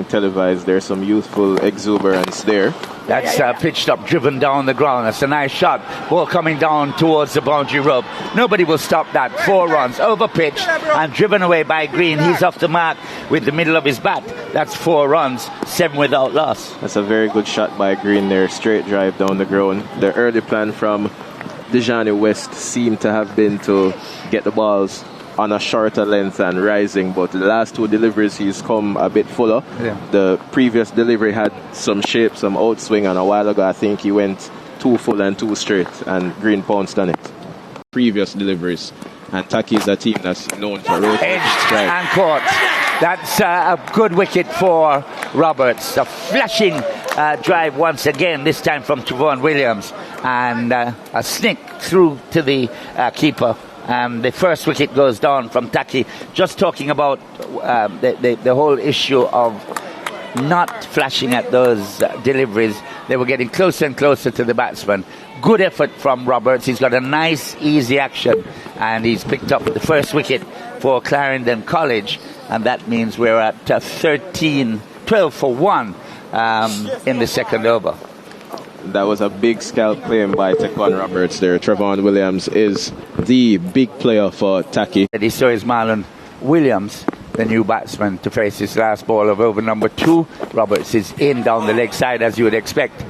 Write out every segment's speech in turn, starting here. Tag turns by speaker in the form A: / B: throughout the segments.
A: televised. There's some youthful exuberance there.
B: That's pitched up, driven down the ground. That's a nice shot. Ball coming down towards the boundary rope. Nobody will stop that. 4 runs, over pitched and driven away by Green. He's off the mark with the middle of his bat. That's 4 runs, 7 without loss.
A: That's a very good shot by Green there. Straight drive down the ground. The early plan from Dejani West seemed to have been to get the balls on a shorter length and rising, but the last 2 deliveries he's come a bit fuller. The previous delivery had some shape, some outswing, and a while ago I think he went 2 full and 2 straight, and Green pounced on it. Previous deliveries, and Taki is a team that's known for rotating strike.
B: And caught. That's a good wicket for Roberts. A flashing drive once again, this time from Trevon Williams, and a sneak through to the keeper. The first wicket goes down from Taki. Just talking about the whole issue of not flashing at those deliveries. They were getting closer and closer to the batsman. Good effort from Roberts. He's got a nice, easy action, and he's picked up the first wicket for Clarendon College, and that means we're at 12 for 1 in the second over.
A: That was a big scalp claim by Taquan Roberts there. Trevon Williams is the big player for Taki.
B: So is Marlon Williams, the new batsman, to face his last ball of over number 2. Roberts is in down the leg side, as you would expect,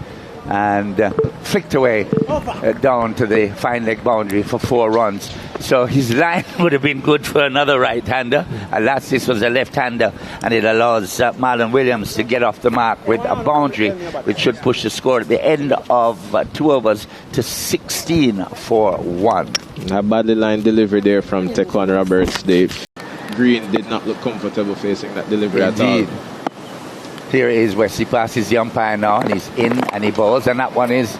B: and flicked away down to the fine leg boundary for 4 runs. So his line would have been good for another right-hander. Alas, this was a left-hander, and it allows Marlon Williams to get off the mark with a boundary, which should push the score at the end of 2 overs to 16 for 1.
A: A badly line delivery there from Taquan Roberts. Dave Green did not look comfortable facing that delivery at all.
B: Here is Wesley passes the umpire now, and he's in and he bowls, and that one is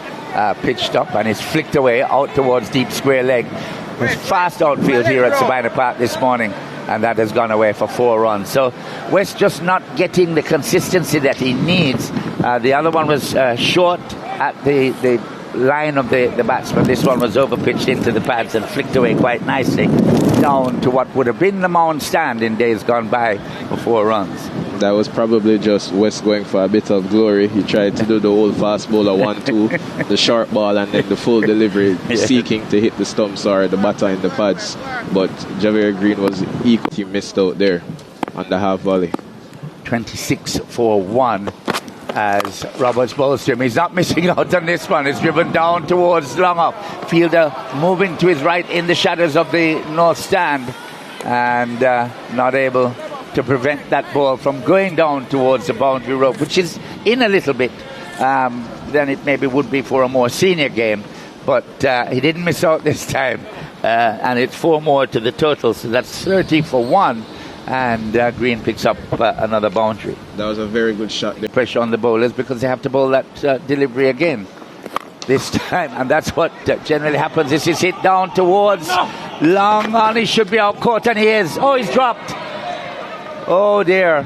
B: pitched up and is flicked away out towards deep square leg. It's fast outfield here at Sabina Park this morning, and that has gone away for 4 runs. So West just not getting the consistency that he needs. The other one was short at the line of the batsman. This one was overpitched into the pads and flicked away quite nicely down to what would have been the mound stand in days gone by for 4 runs.
A: That was probably just West going for a bit of glory. He tried to do the old fast bowler 1-2, the short ball, and then the full delivery, seeking to hit the stumps or the batter in the pads. But Javier Green was equal. He missed out there on the half volley.
B: 26 for 1 as Roberts bowls to him. He's not missing out on this one. It's driven down towards long off. Fielder moving to his right in the shadows of the north stand, and not able to prevent that ball from going down towards the boundary rope, which is in a little bit than it maybe would be for a more senior game. But he didn't miss out this time, and it's 4 more to the total, so that's 30 for 1, and Green picks up another boundary.
A: That was a very good shot there.
B: Pressure on the bowlers because they have to bowl that delivery again this time, and that's what generally happens. This is hit down towards long on. He should be out caught, and he is. Oh, he's dropped. Oh dear.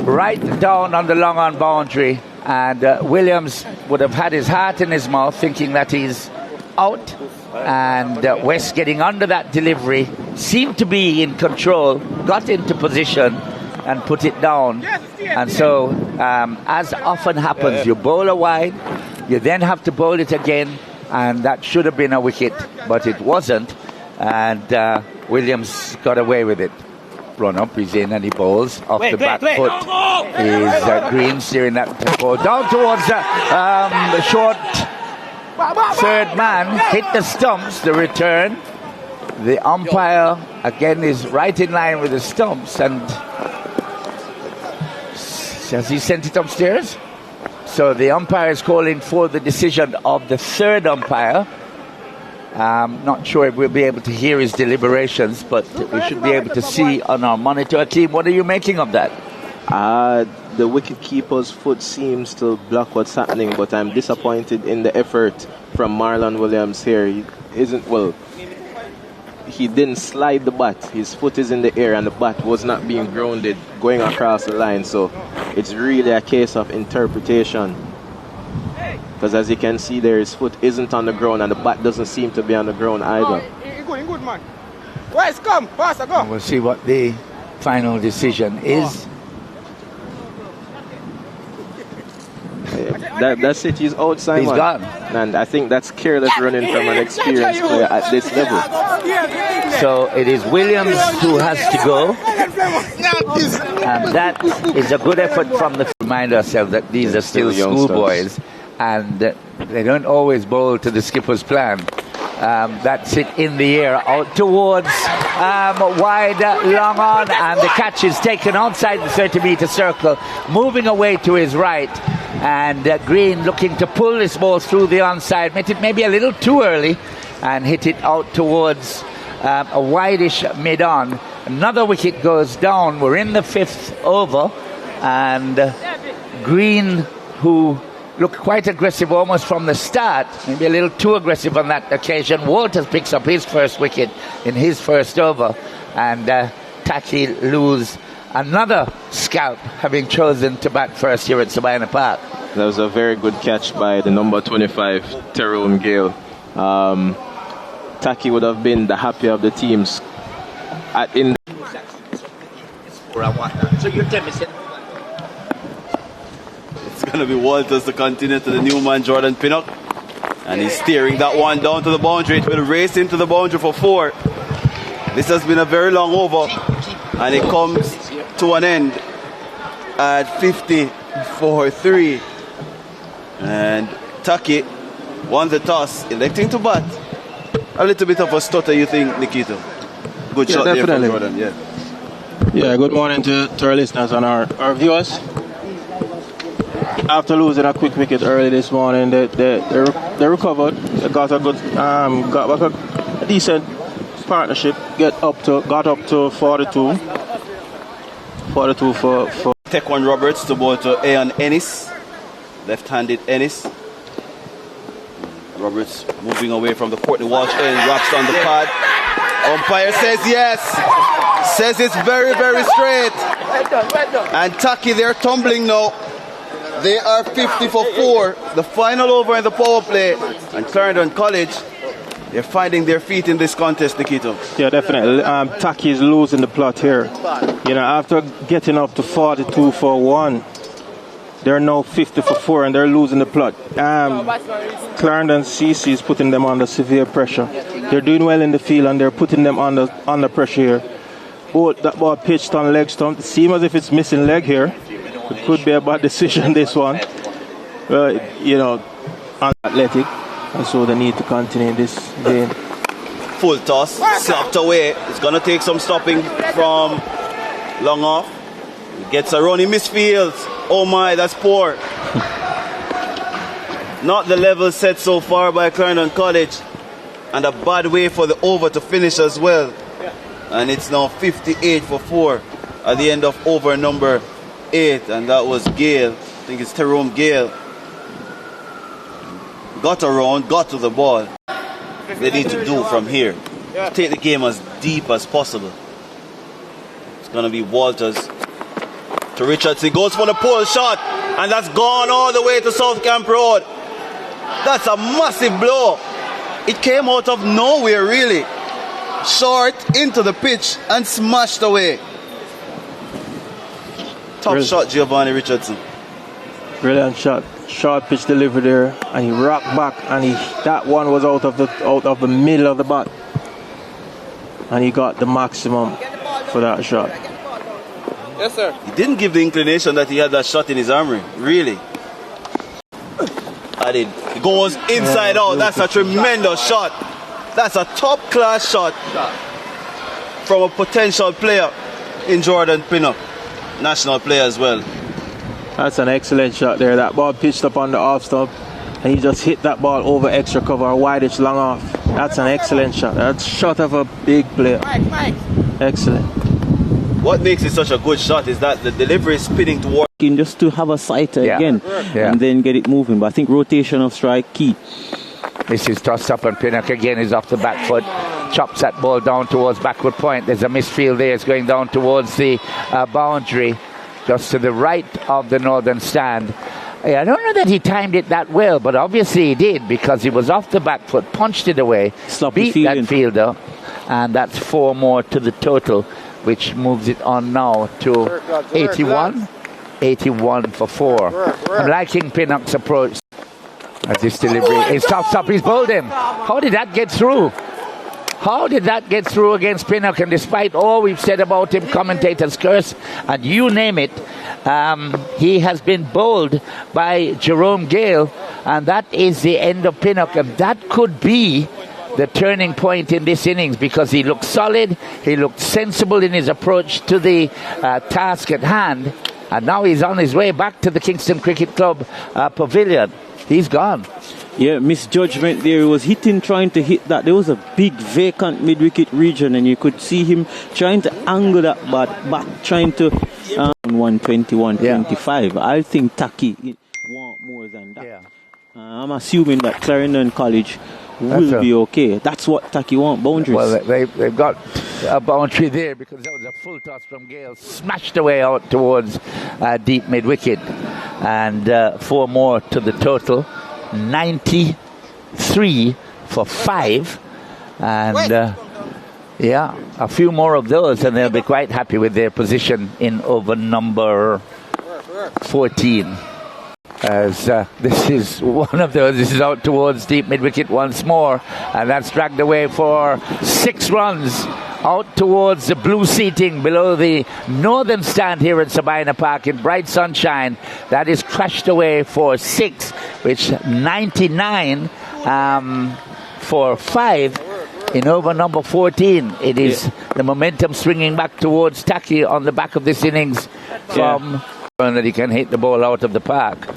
B: Right down on the long on boundary, and Williams would have had his heart in his mouth thinking that he's out, and West getting under that delivery, seemed to be in control, got into position and put it down. And so as often happens, you bowl a wide, you then have to bowl it again, and that should have been a wicket, but it wasn't, and Williams got away with it. Run up, he's in, and he bowls off the back foot. Is Green steering that ball down towards the short third man, hit the stumps. The return, the umpire again is right in line with the stumps, and has he sent it upstairs? So the umpire is calling for the decision of the third umpire. I'm not sure if we'll be able to hear his deliberations, but we should be able to see on our monitor. Team, what are you making of that?
A: The wicket-keeper's foot seems to block what's happening, but I'm disappointed in the effort from Marlon Williams here. He didn't slide the bat. His foot is in the air, and the bat was not being grounded going across the line. So it's really a case of interpretation. Because as you can see there, his foot isn't on the ground, and the bat doesn't seem to be on the ground either.
C: Good, man. West, come, faster, go.
B: And we'll see what the final decision is.
A: That's it. He's out, Simon.
B: He's gone.
A: And I think that's careless running from an experienced player at this level.
B: So it is Williams who has to go. And that is a good effort from the... Remind ourselves that these are still schoolboys. And they don't always bowl to the skipper's plan. That's it in the air, out towards wide, long on, and the catch is taken outside the 30-meter circle, moving away to his right. And Green looking to pull this ball through the onside, made it maybe a little too early, and hit it out towards a wideish mid-on. Another wicket goes down. We're in the 5th over, and Green, who looked quite aggressive almost from the start, maybe a little too aggressive on that occasion. Walters picks up his first wicket in his first over, and Tacky lose another scalp, having chosen to bat first here at Sabina Park.
A: That was a very good catch by the number 25, Tyrone Gale. Taki would have been the happier of the teams.
B: So you're 10%.
C: It's going to be Walters to continue to the new man, Jordan Pinnock. And he's steering that one down to the boundary. It will race into the boundary for 4. This has been a very long over. And it comes to an end at 50-4-3. And Taki won the toss, electing to bat. A little bit of a stutter, you think, Nikita? Good shot
A: definitely.
C: there from Jordan.
D: Yeah, good morning to our listeners and our viewers. After losing a quick wicket early this morning, they recovered. They got a good, got back a decent partnership. Got up to 42. 42 for.
C: Take one Roberts to bowl to Ayan Ennis, left-handed Ennis. Roberts moving away from the Courtney Walsh end, wraps on the pad. Umpire says yes. Says it's very, very straight. And Taki, they're tumbling now. They are 50-4. The final over in the power play. And Clarendon College, they're finding their feet in this contest, Nikito.
D: Yeah, definitely. Taki is losing the plot here. You know, after getting up to 42-1, they're now 50-4 and they're losing the plot. Clarendon CC is putting them under severe pressure. They're doing well in the field and they're putting them under pressure here. That ball pitched on leg stump. It seems as if it's missing leg here. It could be a bad decision, this one. You know, athletic, and so they need to continue this game.
C: Full toss, slapped away. It's going to take some stopping from long off. Gets a run in misfield. Oh my, that's poor. Not the level set so far by Clarendon College. And a bad way for the over to finish as well. And it's now 58-4 at the end of over number 8. And that was Gale. I think it's Tyrone Gale. Got around, got to the ball. They need to do from here. Take the game as deep as possible. It's going to be Walters to Richards. He goes for the pull shot. And that's gone all the way to South Camp Road. That's a massive blow. It came out of nowhere, really. Short into the pitch and smashed away. Top shot, Giovanni Richardson.
D: Brilliant shot. Short pitch delivery there, and he rocked back, and that one was out of the middle of the bat, and he got the maximum for that shot.
C: Yes, sir. He didn't give the inclination that he had that shot in his armory, really. And it goes inside out. That's a tremendous shot. That's a top class shot from a potential player in Jordan Pinnock, national player as well.
D: That's an excellent shot there. That ball pitched up on the off stump, and he just hit that ball over extra cover, wideish long off. That's an excellent shot. That's a shot of a big player. Excellent.
C: What makes it such a good shot is that the delivery is spinning towards
E: just to have a sighter again and then get it moving. But I think rotation of strike key.
B: This is tossed up, and Pinnock again is off the back foot. Chops that ball down towards backward point. There's a misfield there. It's going down towards the boundary, just to the right of the northern stand. I don't know that he timed it that well, but obviously he did, because he was off the back foot, punched it away, beat that fielder, and that's 4 more to the total, which moves it on now to 81. 81 for 4. I'm liking Pinnock's approach. As this delivery is stop, he's bowled him. How did that get through? How did that get through against Pinnock? And despite all we've said about him, commentators curse, and you name it, he has been bowled by Jerome Gale, and that is the end of Pinnock. And that could be the turning point in this innings, because he looked solid, he looked sensible in his approach to the task at hand, and now he's on his way back to the Kingston Cricket Club pavilion. He's gone.
E: Yeah, misjudgment there. He was trying to hit that. There was a big vacant mid-wicket region, and you could see him trying to angle that bat, trying to 121-25. I think Taki want more than that. Yeah. I'm assuming that Clarendon College will be okay. That's what Taki want, boundaries.
B: Well, they've got a boundary there, because that was a full toss from Gale, smashed away out towards deep mid-wicket, and 4 more to the total. 93 for 5, and a few more of those, and they'll be quite happy with their position in over number 14. As this is one of those. This is out towards deep mid-wicket once more, and that's dragged away for 6 runs out towards the blue seating below the northern stand here at Sabina Park in bright sunshine. That is crashed away for 6, which 99 for 5 in over number 14. It is the momentum swinging back towards Tacky on the back of this innings from that he can hit the ball out of the park.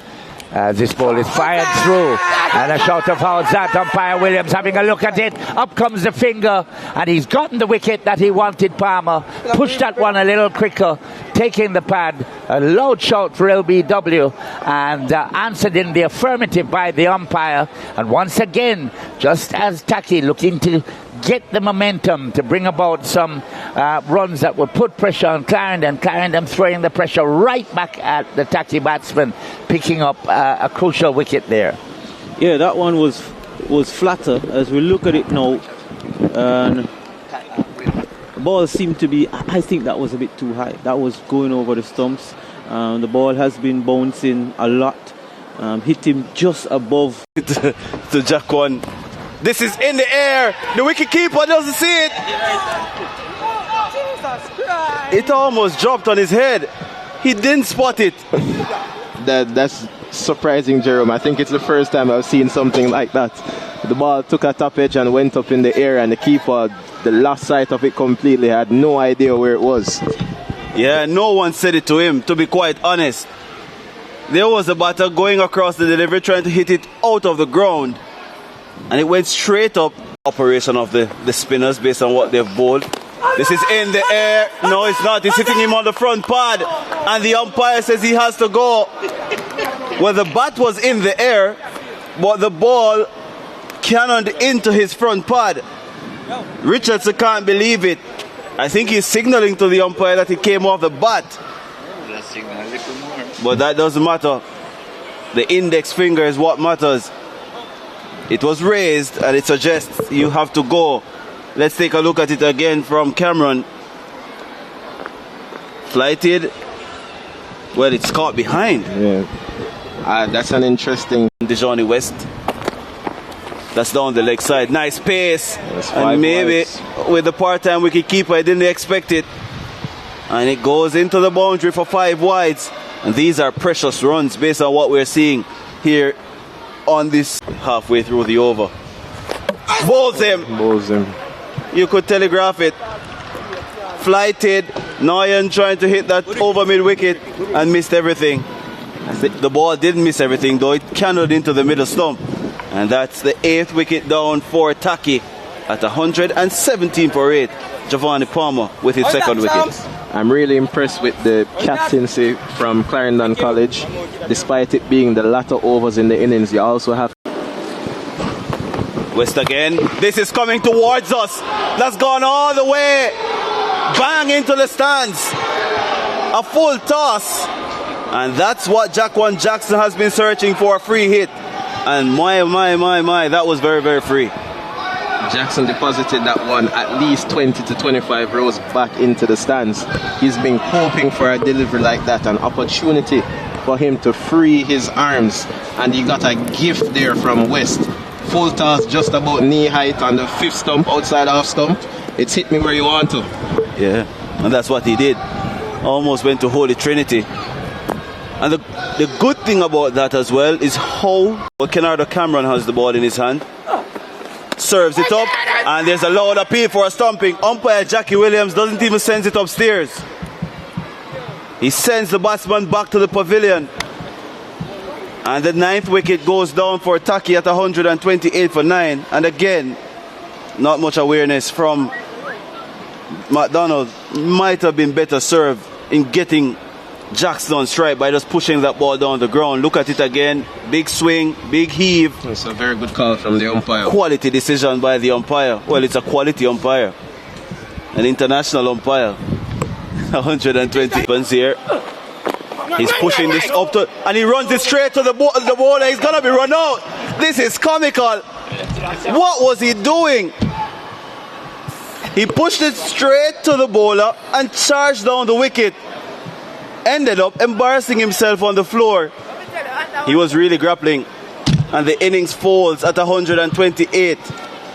B: As this ball is fired through, and a shout of how's that? Umpire Williams having a look at it. Up comes the finger, and he's gotten the wicket that he wanted. Palmer pushed that one a little quicker, taking the pad. A loud shout for LBW, and answered in the affirmative by the umpire. And once again, just as Taki looking to get the momentum to bring about some runs that would put pressure on Clarendon. Clarendon throwing the pressure right back at the Taki batsman, picking up a crucial wicket there.
E: Yeah, that one was flatter. As we look at it now, and the ball seemed to be, I think that was a bit too high. That was going over the stumps. The ball has been bouncing a lot. Hit him just above
C: to Jack one. This is in the air. The wicketkeeper doesn't see it. It almost dropped on his head. He didn't spot it.
A: That's surprising, Jerome. I think it's the first time I've seen something like that. The ball took a top edge and went up in the air, and the keeper, the lost sight of it completely, had no idea where it was.
C: Yeah, no one said it to him, to be quite honest. There was a batter going across the delivery trying to hit it out of the ground, and it went straight up. Operation of the spinners based on what they've bowled. This is in the air. No, it's not. It's hitting him on the front pad, and the umpire says he has to go. Well, the bat was in the air, but the ball cannoned into his front pad. Richardson can't believe it. I think he's signaling to the umpire that he came off the bat. But that doesn't matter. The index finger is what matters. It was raised, and it suggests you have to go. Let's take a look at it again from Cameron. Flighted. Well, it's caught behind.
A: Yeah. That's an interesting.
C: Johnny West. That's down the leg side. Nice pace. And maybe with the part-time wicket-keeper, I didn't expect it. And it goes into the boundary for 5 wides. And these are precious runs based on what we're seeing here on this halfway through the over. Bowls him. You could telegraph it. Flighted. Noyan trying to hit that over mid-wicket and missed everything. The ball didn't miss everything, though. It cannoned into the middle stump. And that's the 8th wicket down for Taki at 117 for 8. Giovanni Palmer with his second wicket.
A: I'm really impressed with the captaincy from Clarendon College. Despite it being the latter overs in the innings, you also have
C: West again. This is coming towards us. That's gone all the way. Bang into the stands. A full toss. And that's what Jaquan Jackson has been searching for, a free hit. And my, that was very, very free.
A: Jackson deposited that one at least 20 to 25 rows back into the stands. He's been hoping for a delivery like that, an opportunity for him to free his arms, and he got a gift there from West. Full toss just about knee height on the 5th stump, outside half stump. It's hit me where you want to.
C: Yeah, and that's what he did. Almost went to Holy Trinity. And the good thing about that as well is how Kennardo Cameron has the ball in his hand. Serves it up, and there's a loud appeal for a stumping. Umpire Jackie Williams doesn't even send it upstairs. He sends the batsman back to the pavilion. And the 9th wicket goes down for Taki at 128 for 9. And again, not much awareness from McDonald. Might have been better served in getting Jackson on strike by just pushing that ball down the ground. Look at it again. Big swing, big heave.
A: It's a very good call from the umpire.
C: Quality decision by the umpire. Well, it's a quality umpire. An international umpire. 120 points here. He's pushing this up to, and he runs it straight to the bowler. He's gonna be run out. This is comical. What was he doing? He pushed it straight to the bowler and charged down the wicket. Ended up embarrassing himself on the floor. He was really grappling, and the innings falls at 128.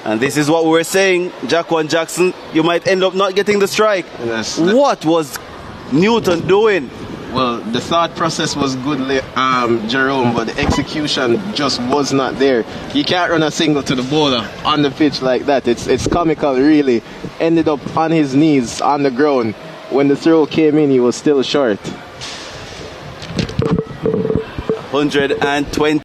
C: And this is what we were saying, Jaquan Jackson, you might end up not getting the strike.
A: Yes,
C: what was Newton doing?
A: Well, the thought process was good, Jerome, but the execution just was not there. You can't run a single to the bowler on the pitch like that. It's comical, really. Ended up on his knees on the ground. When the throw came in, he was still short.
C: 120.